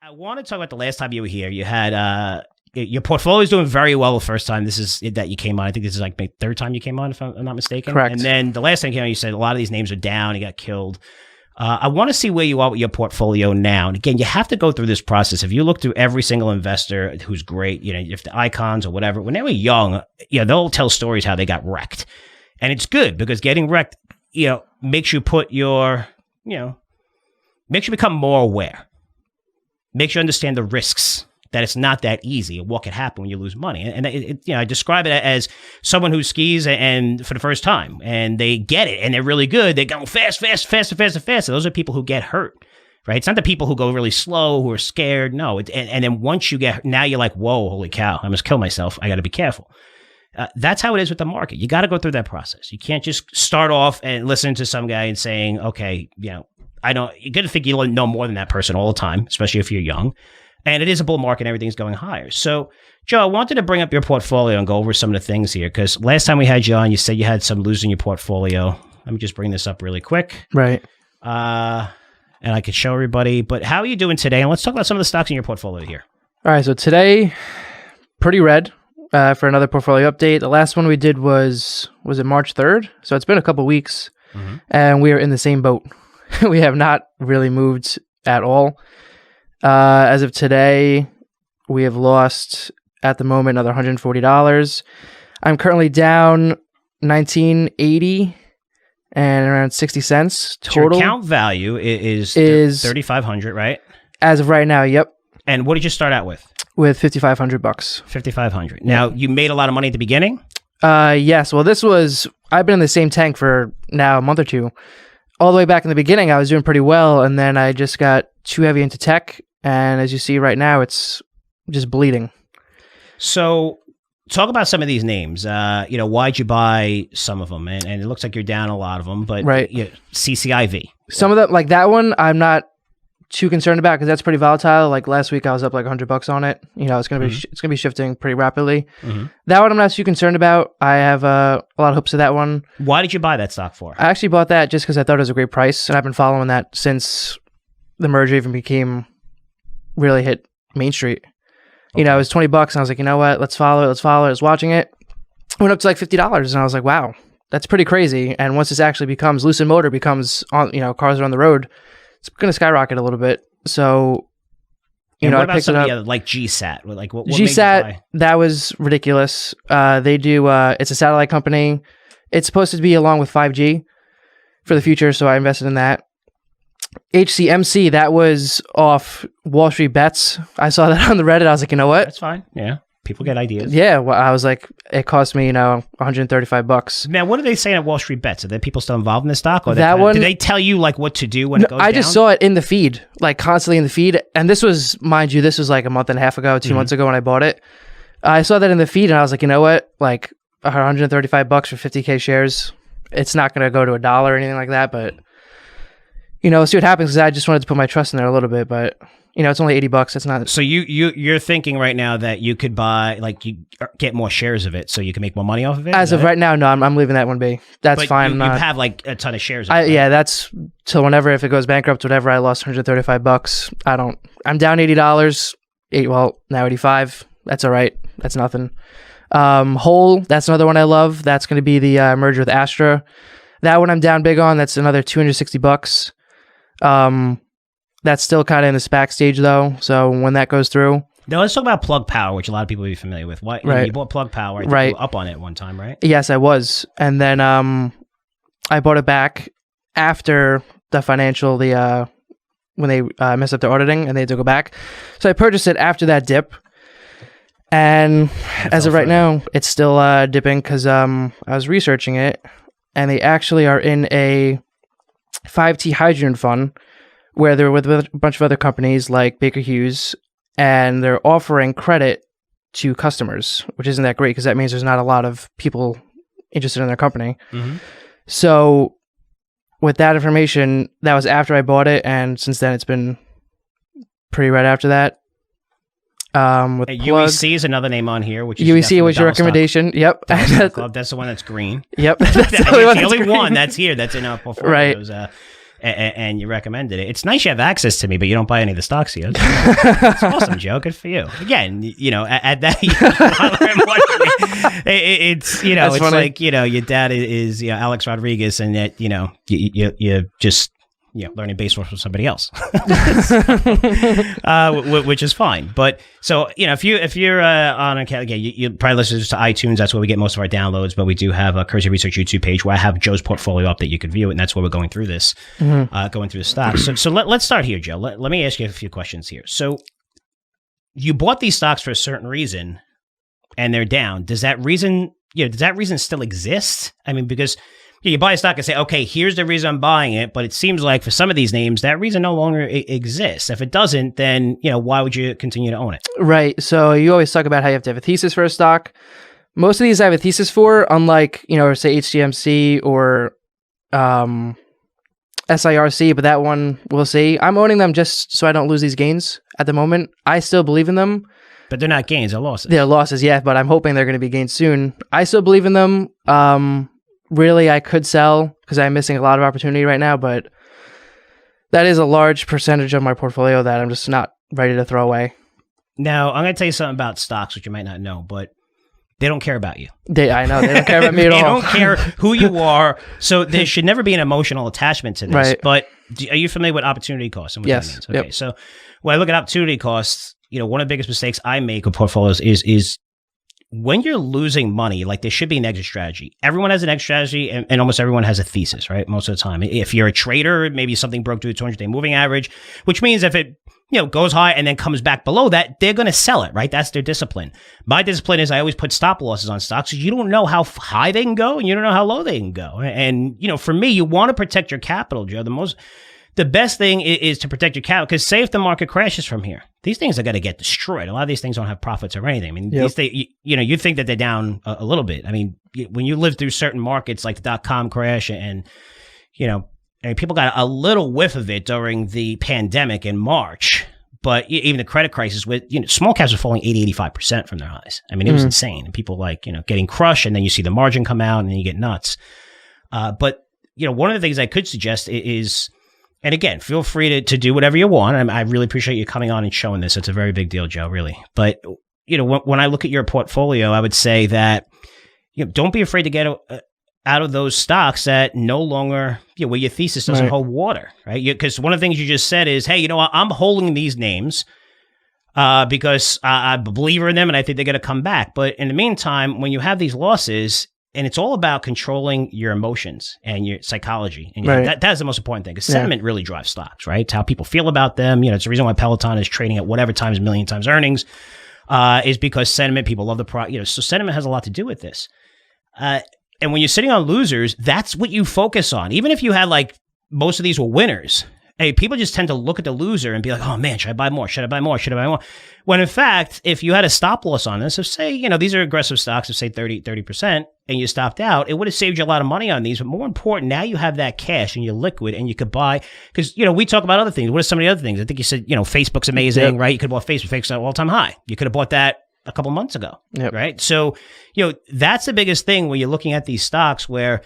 I want to talk about the last time you were here. You had your portfolio is doing very well the first time. This is that you came on. I think this is like the third time you came on, if I'm not mistaken. Correct. And then the last time you came on, you said a lot of these names are down. You got killed. I want to see where you are with your portfolio now. And again, you have to go through this process. If you look through every single investor who's great, if the icons or whatever, when they were young, they'll tell stories how they got wrecked. And it's good because getting wrecked, makes you put makes you become more aware. Makes you understand the risks, that it's not that easy and what could happen when you lose money. And I describe it as someone who skis and for the first time and they get it and they're really good. They're going fast. Those are people who get hurt, right? It's not the people who go really slow, who are scared. No. And then once you get, now you're like, whoa, holy cow, I must kill myself. I got to be careful. That's how it is with the market. You got to go through that process. You can't just start off and listen to some guy and saying, okay, you're going to think you know more than that person all the time, especially if you're young. And it is a bull market and everything's going higher. So, Joe, I wanted to bring up your portfolio and go over some of the things here because last time we had you on, you said you had some losing your portfolio. Let me just bring this up really quick. Right. And I could show everybody. But how are you doing today? And let's talk about some of the stocks in your portfolio here. All right. So today, pretty red for another portfolio update. The last one we did was it March 3rd? So it's been a couple weeks, and we are in the same boat. We have not really moved at all. As of today, we have lost at the moment another $140. I'm currently down $19.80 and around 60 cents total. Your account value is $3,500, right? As of right now, yep. And what did you start out with? With $5,500. $5,500. Now, you made a lot of money at the beginning? Yes. Well, I've been in the same tank for now a month or two. All the way back in the beginning, I was doing pretty well, and then I just got too heavy into tech, and as you see right now, it's just bleeding. So, talk about some of these names. Why'd you buy some of them? And it looks like you're down a lot of them, but right. CCIV. Some of them, like that one, I'm not too concerned about because that's pretty volatile. Like last week, I was up like $100 on it. It's gonna be shifting pretty rapidly. That one, I'm not too concerned about. I have a lot of hopes of that one. Why did you buy that stock for? I actually bought that just because I thought it was a great price, and I've been following that since the merger even really hit Main Street. Okay. It was $20, and I was like, you know what? Let's follow it. I was watching it. It went up to like $50, and I was like, wow, that's pretty crazy. And once this actually becomes Lucid Motor becomes on, cars are on the road, it's going to skyrocket a little bit. So, what I about picked some it of up. the other, like GSAT? Like what GSAT, made you buy? that was ridiculous. They do. It's a satellite company. It's supposed to be along with 5G for the future, so I invested in that. HCMC, that was off Wall Street Bets. I saw that on the Reddit. I was like, you know what? That's fine. Yeah. People get ideas. Yeah. Well, I was like, it cost me, $135. Now, what are they saying at Wall Street Bets? Are there people still involved in this stock? Or do they tell you like what to do when it goes down? I just saw it in the feed, like constantly in the feed. And this was, mind you, this was like a month and a half ago, 2 months ago when I bought it. I saw that in the feed and I was like, you know what? Like $135 for 50K shares. It's not going to go to $1 or anything like that, but we'll see what happens because I just wanted to put my trust in there a little bit, but it's only $80. That's not. So you're thinking right now that you could buy, like, you get more shares of it, so you can make more money off of it. As of right now, no, I'm leaving that one be. That's fine. You have like a ton of shares. Of it, yeah, that's till whenever if it goes bankrupt, whatever. I lost $135. I'm down $80. Now 85. That's all right. That's nothing. Whole. That's another one I love. That's going to be the merger with Astra. That one I'm down big on. That's another $260. That's still kind of in the SPAC stage though. So when that goes through. Now let's talk about Plug Power, which a lot of people will be familiar with. Why you bought Plug Power? I think you were up on it one time, right? Yes, I was. And then I bought it back after the financial, when they messed up their auditing and they had to go back. So I purchased it after that dip. And as of right now, it's still dipping because I was researching it and they actually are in a 5T hydrogen fund where they're with a bunch of other companies like Baker Hughes, and they're offering credit to customers, which isn't that great because that means there's not a lot of people interested in their company. So with that information, that was after I bought it, and since then it's been pretty right after that. With UEC is another name on here, which is UEC was your recommendation. Yep. Club. That's the one that's green. Yep. That's the only one that's here. That's in our portfolio. Right. and you recommended it. It's nice you have access to me, but you don't buy any of the stocks here. It's awesome, Joe. Good for you. Again, at that, it's That's it's funny. like your dad is Alex Rodriguez, and yet you just learning baseball from somebody else, which is fine. But so if you're on again, you probably listen to iTunes. That's where we get most of our downloads. But we do have a Curzio Research YouTube page where I have Joe's portfolio up that you can view it, and that's where we're going through this, going through the stocks. So let's start here, Joe. Let me ask you a few questions here. So you bought these stocks for a certain reason, and they're down. Does that reason still exist? I mean, because you buy a stock and say, okay, here's the reason I'm buying it, but it seems like for some of these names, that reason no longer exists. If it doesn't, then, why would you continue to own it? Right. So you always talk about how you have to have a thesis for a stock. Most of these I have a thesis for, unlike, say HDMC or SIRC, but that one we'll see. I'm owning them just so I don't lose these gains at the moment. I still believe in them. But they're not gains, they're losses. They're losses, yeah, but I'm hoping they're going to be gains soon. I still believe in them. Really, I could sell because I'm missing a lot of opportunity right now, but that is a large percentage of my portfolio that I'm just not ready to throw away. Now, I'm going to tell you something about stocks, which you might not know, but they don't care about you. I know, they don't care about me at all. They don't care who you are, so there should never be an emotional attachment to this. Right. But are you familiar with opportunity costs and what Yes. that means? Okay, Yep. So when I look at opportunity costs, one of the biggest mistakes I make with portfolios is when you're losing money, like there should be an exit strategy. Everyone has an exit strategy and almost everyone has a thesis, right? Most of the time. If you're a trader, maybe something broke through the 200-day moving average, which means if it goes high and then comes back below that, they're going to sell it, right? That's their discipline. My discipline is I always put stop losses on stocks because you don't know how high they can go and you don't know how low they can go. And, for me, you want to protect your capital, Joe. The best thing is to protect your capital because say if the market crashes from here, these things are going to get destroyed. A lot of these things don't have profits or anything. I mean, Yep. these things, you think that they're down a little bit. I mean, when you live through certain markets like the .com crash and people got a little whiff of it during the pandemic in March, but even the credit crisis with, small caps are falling 85% from their highs. I mean, it was insane. And people getting crushed and then you see the margin come out and then you get nuts. But, one of the things I could suggest is, and again, feel free to do whatever you want. I really appreciate you coming on and showing this. It's a very big deal, Joe, really. But, when I look at your portfolio, I would say that, don't be afraid to get out of those stocks that no longer, where your thesis doesn't Right. hold water, right? Because one of the things you just said is, hey, I'm holding these names because I'm a believer in them and I think they're going to come back. But in the meantime, when you have these losses, and it's all about controlling your emotions and your psychology. And Right. that is the most important thing because sentiment really drives stocks, right? It's how people feel about them. It's the reason why Peloton is trading at whatever times, million times earnings, is because sentiment, people love the product. So sentiment has a lot to do with this. And when you're sitting on losers, that's what you focus on. Even if you had most of these were winners, hey, people just tend to look at the loser and be like, oh man, should I buy more? Should I buy more? Should I buy more? When in fact, if you had a stop loss on this, of say, these are aggressive stocks of say 30%, and you stopped out, it would have saved you a lot of money on these. But more important, now you have that cash and you're liquid and you could buy, because, we talk about other things. What are some of the other things? I think you said, Facebook's amazing, right? You could have bought Facebook. Facebook's at all-time high. You could have bought that a couple months ago, right? So, that's the biggest thing when you're looking at these stocks where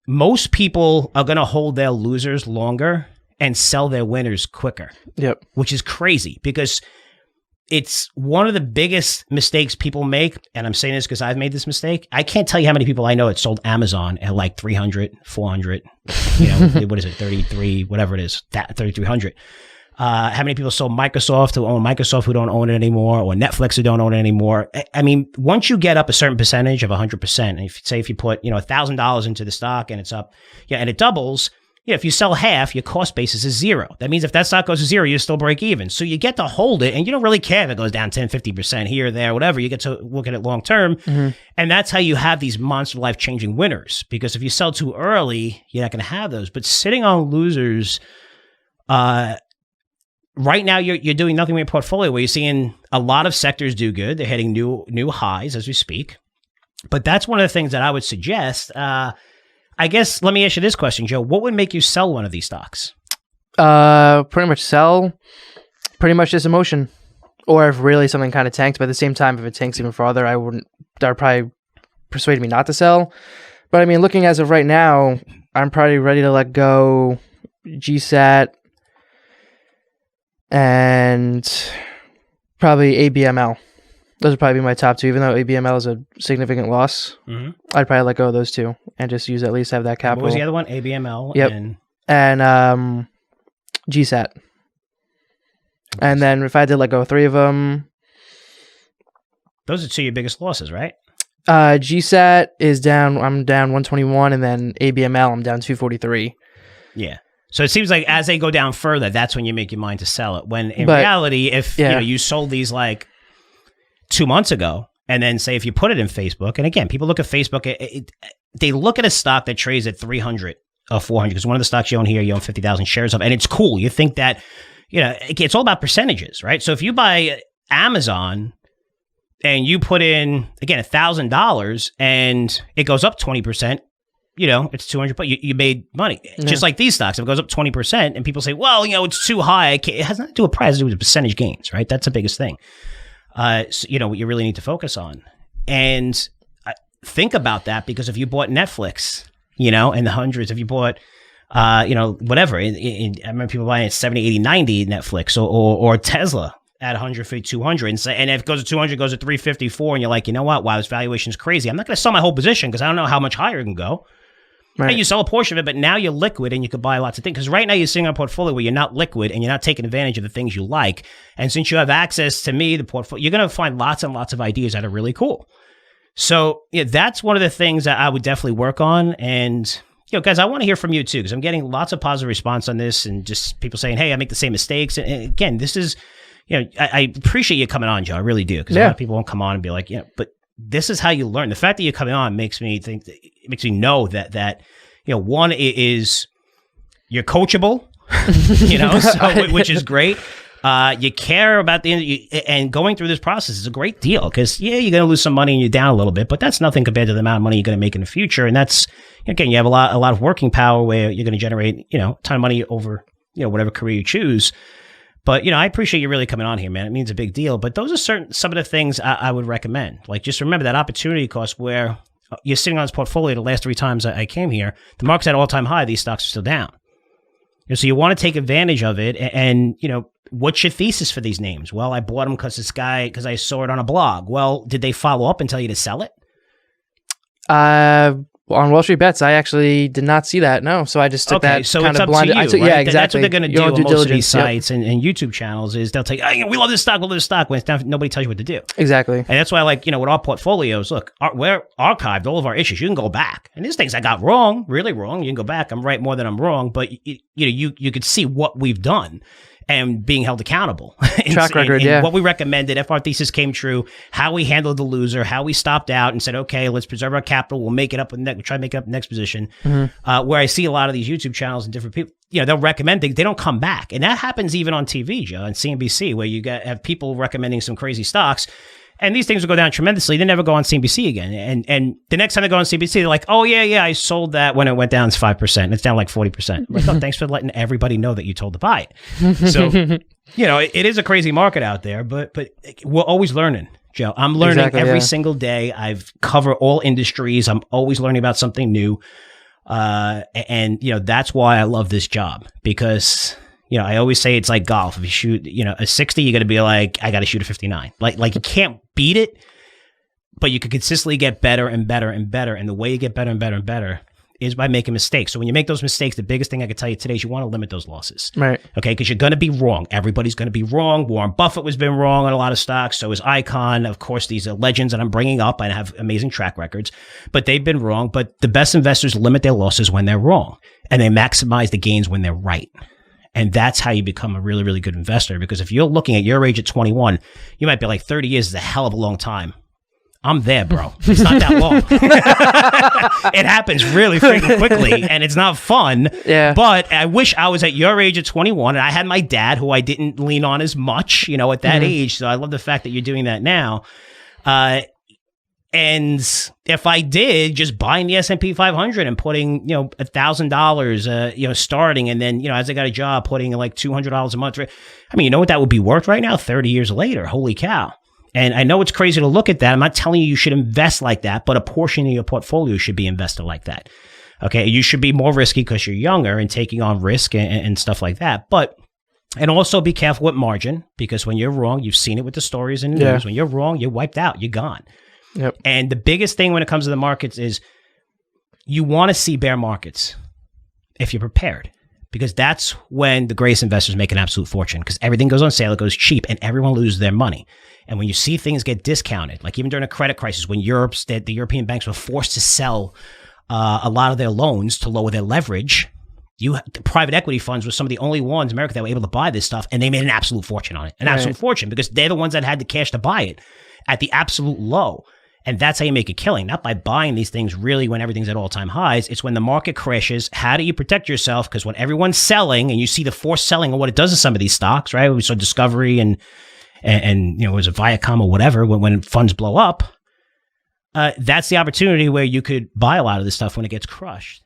most people are going to hold their losers longer and sell their winners quicker, which is crazy because it's one of the biggest mistakes people make. And I'm saying this because I've made this mistake. I can't tell you how many people I know that sold Amazon at like 300, 400, what is it, 33, whatever it is, 3,300. How many people sold Microsoft who own Microsoft who don't own it anymore, or Netflix who don't own it anymore? I mean, once you get up a certain percentage of 100%, and if you put, $1,000 into the stock and it's up, and it doubles, if you sell half, your cost basis is zero. That means if that stock goes to zero, you still break even. So you get to hold it and you don't really care if it goes down 10, 50% here or there, whatever. You get to look at it long term. And that's how you have these monster life changing winners. Because if you sell too early, you're not going to have those. But sitting on losers, right now you're doing nothing with your portfolio where you're seeing a lot of sectors do good. They're hitting new highs as we speak. But that's one of the things that I would suggest. I guess, let me ask you this question, Joe. What would make you sell one of these stocks? Pretty much sell. Pretty much just emotion. Or if really something kind of tanked, but at the same time, if it tanks even farther, that would probably persuade me not to sell. But I mean, looking as of right now, I'm probably ready to let go GSAT, and probably ABML. Those would probably be my top two, even though ABML is a significant loss. Mm-hmm. I'd probably let go of those two and just use at least have that capital. What was the other one? ABML. Yep. And GSAT. And then if I did let go of three of them, those are two of your biggest losses, right? GSAT is down. I'm down 121, and then ABML I'm down 243. Yeah. So it seems like as they go down further, that's when you make your mind to sell it. When in reality, if you sold these like 2 months ago, and then say if you put it in Facebook, and again, people look at Facebook, they look at a stock that trades at 300 or 400 because one of the stocks you own here, you own 50,000 shares of, and it's cool. You think that, it's all about percentages, right? So if you buy Amazon and you put in, again, $1,000 and it goes up 20%, it's 200, but you made money. Yeah. Just like these stocks, if it goes up 20% and people say, well, it's too high. It has nothing to do with price, it has to do with percentage gains, right? That's the biggest thing. So, what you really need to focus on. And think about that, because if you bought Netflix, in the hundreds, if you bought, whatever, I remember people buying at 70, 80, 90 Netflix or Tesla at 150, 200, and if it goes to 200, it goes to 354, and you're like, you know what? Wow, this valuation is crazy. I'm not going to sell my whole position because I don't know how much higher it can go. Right. And you sell a portion of it, but now you're liquid and you could buy lots of things. Because right now you're sitting on a portfolio where you're not liquid and you're not taking advantage of the things you like. And since you have access to me, the portfolio, you're going to find lots and lots of ideas that are really cool. So that's one of the things that I would definitely work on. And, guys, I want to hear from you too, because I'm getting lots of positive response on this and just people saying, hey, I make the same mistakes. And again, this is, I appreciate you coming on, Joe. I really do. Because a lot of people won't come on and be like, but this is how you learn. The fact that you're coming on makes me think, it makes me know that one is you're coachable, which is great. You care about and going through this process is a great deal because you're going to lose some money and you're down a little bit, but that's nothing compared to the amount of money you're going to make in the future. And that's, again, you have a lot of working power where you're going to generate, a ton of money over, whatever career you choose. But, I appreciate you really coming on here, man. It means a big deal. But those are some of the things I would recommend. Like, just remember that opportunity cost where you're sitting on this portfolio the last 3 times I came here. The market's at all-time high. These stocks are still down. So you want to take advantage of it. And what's your thesis for these names? Well, I bought them because because I saw it on a blog. Well, did they follow up and tell you to sell it? On Wall Street Bets, I actually did not see that. No, so I just took that so kind it's of up blind. to you, right? Yeah, exactly. That's what they're going to do on most of these sites yep. and YouTube channels is they'll tell you, we love this stock, when it's down, nobody tells you what to do. Exactly. And that's why I like, with our portfolios, look, we're archived all of our issues. You can go back. And there's things I got wrong, really wrong. You can go back. I'm right more than I'm wrong. But, you could see what we've done. And being held accountable. Track record, and what we recommended, if our thesis came true, how we handled the loser, how we stopped out and said, okay, let's preserve our capital. We'll make it up. We'll try to make it up in the next position. Mm-hmm. Where I see a lot of these YouTube channels and different people, they'll recommend things. They don't come back. And that happens even on TV, Joe, on CNBC, where you have people recommending some crazy stocks. And these things will go down tremendously. They never go on CNBC again. And the next time they go on CNBC, they're like, oh, yeah, I sold that when it went down 5%. It's down like 40%. I'm like, oh, thanks for letting everybody know that you told to buy it. So, it is a crazy market out there, but we're always learning, Joe. I'm learning every single day. I've covered all industries. I'm always learning about something new. And that's why I love this job because... I always say it's like golf. If you shoot, a 60, you're going to be like, I got to shoot a 59. Like you can't beat it, but you can consistently get better and better and better. And the way you get better and better and better is by making mistakes. So when you make those mistakes, the biggest thing I can tell you today is you want to limit those losses. Right. Okay. Because you're going to be wrong. Everybody's going to be wrong. Warren Buffett has been wrong on a lot of stocks. So is Icon. Of course, these are legends that I'm bringing up. I have amazing track records, but they've been wrong. But the best investors limit their losses when they're wrong and they maximize the gains when they're right. And that's how you become a really, really good investor. Because if you're looking at your age at 21, you might be like 30 years is a hell of a long time. I'm there, bro. It's not that long. It happens really freaking quickly and it's not fun. Yeah. But I wish I was at your age at 21 and I had my dad who I didn't lean on as much, at that age. So I love the fact that you're doing that now. And if I did just buying the S&P 500 and putting, $1,000, starting, and then, as I got a job, putting like $200 a month. I mean, you know what that would be worth right now? 30 years later. Holy cow. And I know it's crazy to look at that. I'm not telling you should invest like that, but a portion of your portfolio should be invested like that. Okay, you should be more risky because you're younger and taking on risk and stuff like that. But and also be careful with margin, because when you're wrong, you've seen it with the stories in the news. When you're wrong, you're wiped out. You're gone. Yep. And the biggest thing when it comes to the markets is you want to see bear markets if you're prepared, because that's when the greatest investors make an absolute fortune, because everything goes on sale, it goes cheap, and everyone loses their money. And when you see things get discounted, like even during a credit crisis, when the European banks were forced to sell a lot of their loans to lower their leverage, the private equity funds were some of the only ones in America that were able to buy this stuff, and they made an absolute fortune on it. Absolute fortune, because they're the ones that had the cash to buy it at the absolute low. And that's how you make a killing, not by buying these things really when everything's at all-time highs. It's when the market crashes. How do you protect yourself? Because when everyone's selling and you see the forced selling and what it does to some of these stocks, right? We saw Discovery and was it Viacom or whatever, when funds blow up, that's the opportunity where you could buy a lot of this stuff when it gets crushed.